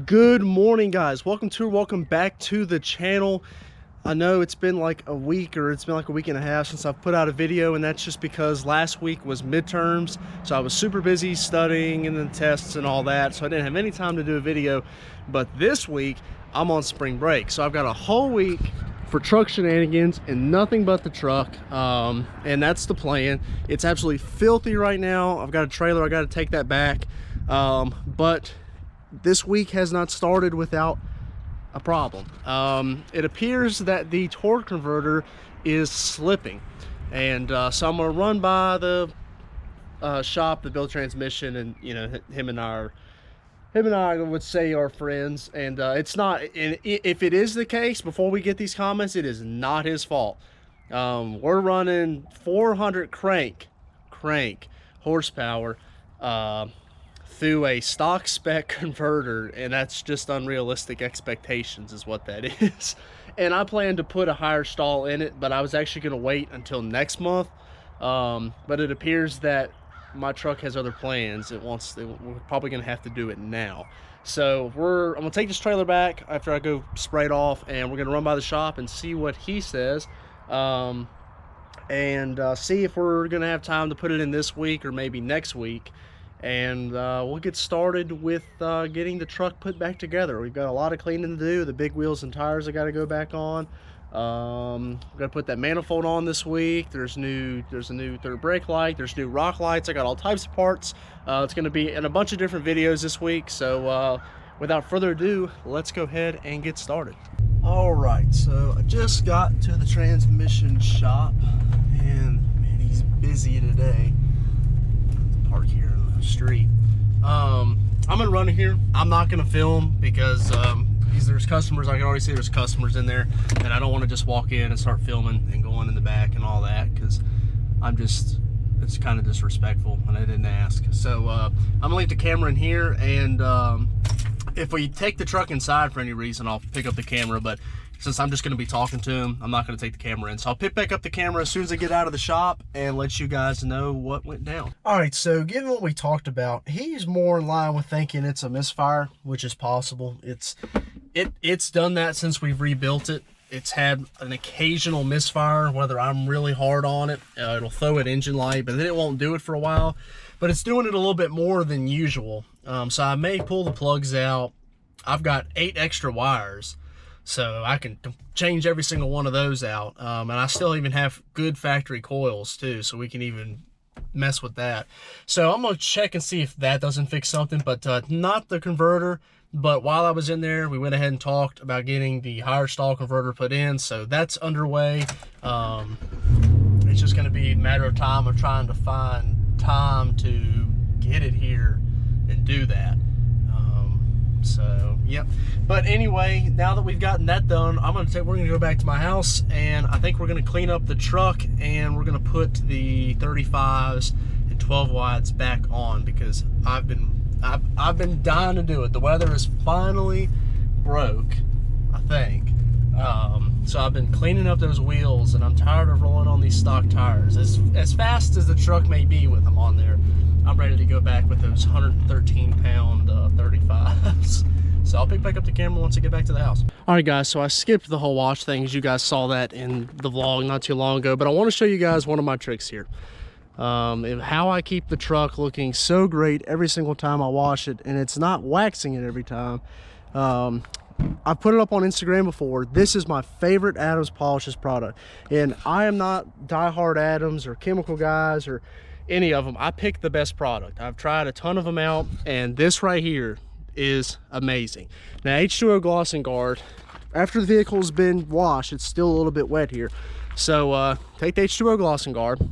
Good morning, guys. Welcome back to the channel. I know it's been like a week, or it's been like a week and a half since I've put out a video, and that's just because last week was midterms, so I was super busy studying and then tests and all that, so I didn't have any time to do a video. But this week I'm on spring break, so I've got a whole week for truck shenanigans and nothing but the truck, and that's the plan. It's absolutely filthy right now. I've got a trailer, I got to take that back, but this week has not started without a problem. It appears that the torque converter is slipping, and so I'm gonna run by the shop that built transmission, and you know, him and I would say are friends, and it's not. And if it is the case, before we get these comments, it is not his fault. We're running 400 crank horsepower through a stock spec converter, and that's just unrealistic expectations is what that is. And I plan to put a higher stall in it, but I was actually going to wait until next month, but it appears that my truck has other plans. We're probably going to have to do it now. So I'm going to take this trailer back after I go spray it off, and we're going to run by the shop and see what he says, and see if we're going to have time to put it in this week or maybe next week. And we'll get started with getting the truck put back together. We've got a lot of cleaning to do. The big wheels and tires I got to go back on. Got to put that manifold on this week. There's a new third brake light. There's new rock lights. I got all types of parts. It's going to be in a bunch of different videos this week. So without further ado, let's go ahead and get started. All right, so I just got to the transmission shop, and man, he's busy today. Park here in the street. I'm gonna run in here. I'm not gonna film because there's customers. I can already see there's customers in there, and I don't want to just walk in and start filming and going in the back and all that, because it's kind of disrespectful, and I didn't ask. So I'm gonna leave the camera in here, and if we take the truck inside for any reason, I'll pick up the camera. But since I'm just going to be talking to him, I'm not going to take the camera in. So I'll pick back up the camera as soon as I get out of the shop and let you guys know what went down. All right, so given what we talked about, he's more in line with thinking it's a misfire, which is possible. It's done that since we've rebuilt it. It's had an occasional misfire, whether I'm really hard on it. It'll throw an engine light, but then it won't do it for a while. But it's doing it a little bit more than usual. So I may pull the plugs out. I've got 8 extra wires, so I can change every single one of those out. And I still even have good factory coils too, so we can even mess with that. So I'm gonna check and see if that doesn't fix something, but not the converter. But while I was in there, we went ahead and talked about getting the higher stall converter put in, so that's underway. It's just gonna be a matter of time of trying to find time to get it here and do that. So yep. But anyway, now that we've gotten that done, we're gonna go back to my house, and I think we're gonna clean up the truck, and we're gonna put the 35s and 12 wides back on, because I've been dying to do it. The weather is finally broke, I think. So I've been cleaning up those wheels, and I'm tired of rolling on these stock tires. As fast as the truck may be with them on there, I'm ready to go back with those 113-pound 35s. So I'll pick back up the camera once I get back to the house. All right, guys, so I skipped the whole wash thing, as you guys saw that in the vlog not too long ago, but I want to show you guys one of my tricks here. How I keep the truck looking so great every single time I wash it, and it's not waxing it every time. I've put it up on Instagram before. This is my favorite Adams Polishes product, and I am not diehard Adams or chemical guys or any of them. I picked the best product. I've tried a ton of them out, and this right here is amazing. Now, H2O Gloss and Guard, after the vehicle's been washed, it's still a little bit wet here. So take the H2O Gloss and Guard,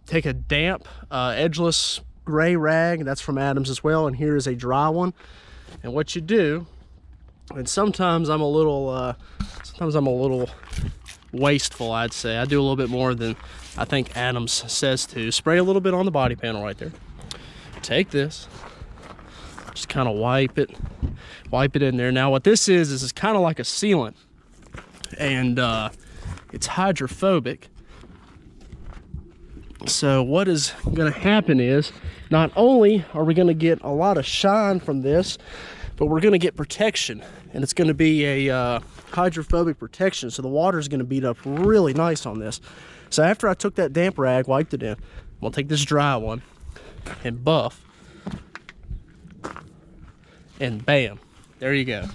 take a damp edgeless gray rag, that's from Adams as well, and here is a dry one. And what you do, and sometimes I'm a little wasteful, I'd say. I do a little bit more than I think Adams says to. Spray a little bit on the body panel right there. Take this, just kind of wipe it in there. Now what this is kind of like a sealant, and it's hydrophobic. So what is going to happen is, not only are we going to get a lot of shine from this, but we're going to get protection, and it's going to be a hydrophobic protection, so the water is going to beat up really nice on this. So after I took that damp rag, wiped it in, I'm going to take this dry one and buff, and bam, there you go.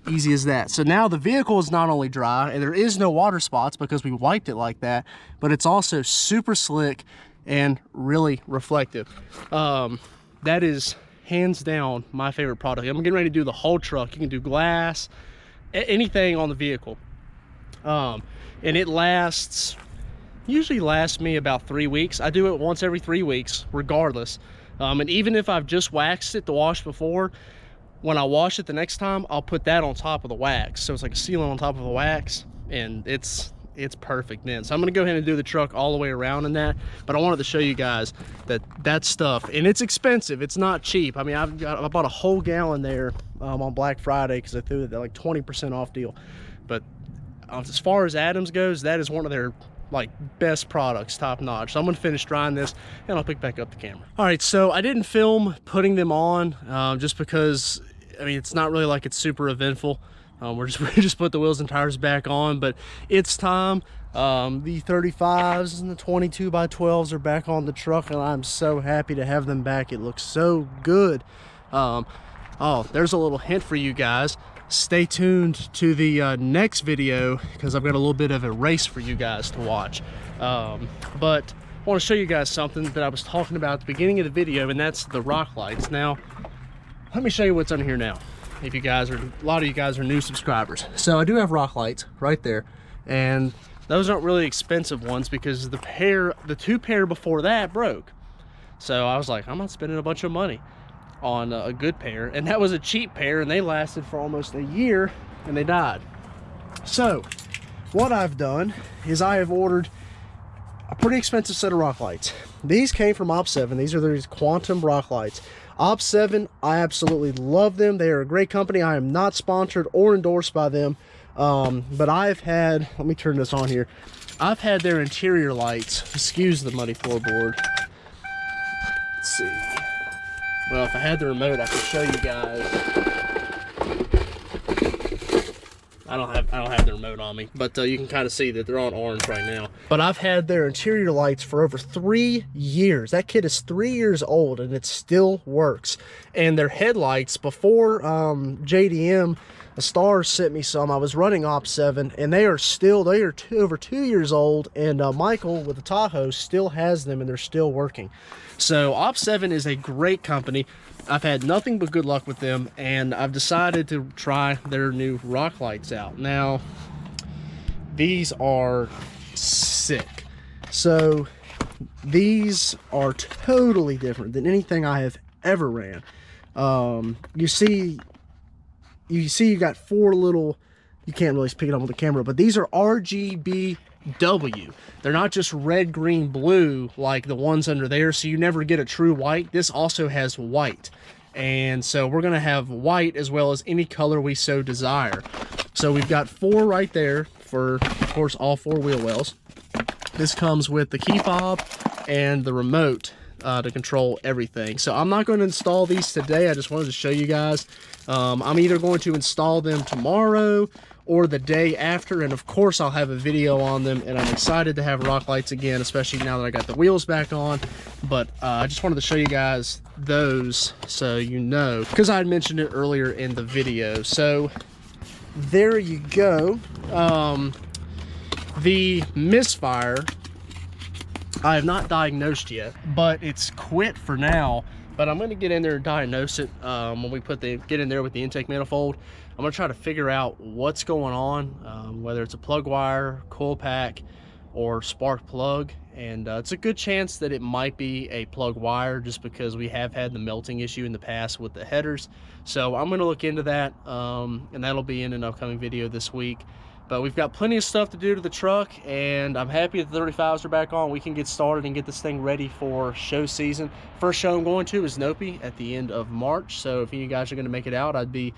Easy as that. So now the vehicle is not only dry, and there is no water spots because we wiped it like that, but it's also super slick and really reflective. That is hands down my favorite product. I'm getting ready to do the whole truck. You can do glass, anything on the vehicle. And it usually lasts me about 3 weeks. I do it once every 3 weeks regardless. And even if I've just waxed it to wash before, when I wash it the next time, I'll put that on top of the wax. So it's like a sealant on top of the wax, and it's perfect then. So I'm gonna go ahead and do the truck all the way around in that, but I wanted to show you guys that stuff, and it's expensive. It's not cheap. I mean, I bought a whole gallon there on Black Friday because I threw it at like 20% off deal. But as far as Adams goes, that is one of their like best products, top notch. So I'm gonna finish drying this and I'll pick back up the camera. All right, so I didn't film putting them on just because, I mean, it's not really like it's super eventful. We just put the wheels and tires back on, but it's time. The 35s and the 22x12s are back on the truck, and I'm so happy to have them back. It looks so good. Oh, there's a little hint for you guys. Stay tuned to the next video because I've got a little bit of a race for you guys to watch. But I want to show you guys something that I was talking about at the beginning of the video, and that's the rock lights. Now, let me show you what's under here now. If you guys are, a lot of you guys are new subscribers. So I do have rock lights right there, and those aren't really expensive ones because the two pair before that broke. So I was like, I'm not spending a bunch of money on a good pair, and that was a cheap pair, and they lasted for almost a year and they died. So what I've done is I have ordered a pretty expensive set of rock lights. These came from Op7. These are these quantum rock lights. Op7, I absolutely love them. They are a great company. I am not sponsored or endorsed by them, but I've had, let me turn this on here, I've had their interior lights, excuse the muddy floorboard. Let's see. Well, if I had the remote, I could show you guys. I don't have the remote on me, but you can kind of see that they're on orange right now. But I've had their interior lights for over 3 years. That kit is 3 years old and it still works. And their headlights, before JDM, the Stars sent me some. I was running Op7, and they are over 2 years old, and Michael with the Tahoe still has them and they're still working. So Op7 is a great company. I've had nothing but good luck with them, and I've decided to try their new rock lights out. Now, these are sick. So these are totally different than anything I have ever ran. You see you got four little, you can't really pick it up on the camera, but these are RGBW. They're not just red, green, blue like the ones under there, so you never get a true white. This also has white, and so we're gonna have white as well as any color we so desire. So we've got four right there for, of course, all four wheel wells. This comes with the key fob and the remote to control everything. So I'm not going to install these today. I just wanted to show you guys. I'm either going to install them tomorrow or the day after, and of course I'll have a video on them, and I'm excited to have rock lights again, especially now that I got the wheels back on. But I just wanted to show you guys those so you know, because I had mentioned it earlier in the video. So there you go. The misfire I have not diagnosed yet, but it's quit for now. But I'm going to get in there and diagnose it when we get in there with the intake manifold. I'm going to try to figure out what's going on, whether it's a plug wire, coil pack, or spark plug. And it's a good chance that it might be a plug wire, just because we have had the melting issue in the past with the headers. So I'm going to look into that, and that'll be in an upcoming video this week. But we've got plenty of stuff to do to the truck, and I'm happy that the 35s are back on. We can get started and get this thing ready for show season. First show I'm going to is Nope at the end of March. So if you guys are going to make it out, I'd be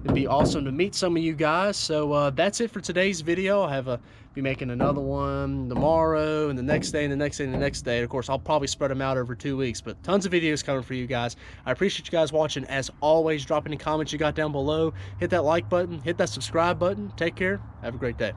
It'd be awesome to meet some of you guys. So that's it for today's video. I'll be making another one tomorrow, and the next day, and the next day, and the next day. Of course, I'll probably spread them out over 2 weeks, but tons of videos coming for you guys. I appreciate you guys watching. As always, drop any comments you got down below. Hit that like button, hit that subscribe button. Take care. Have a great day.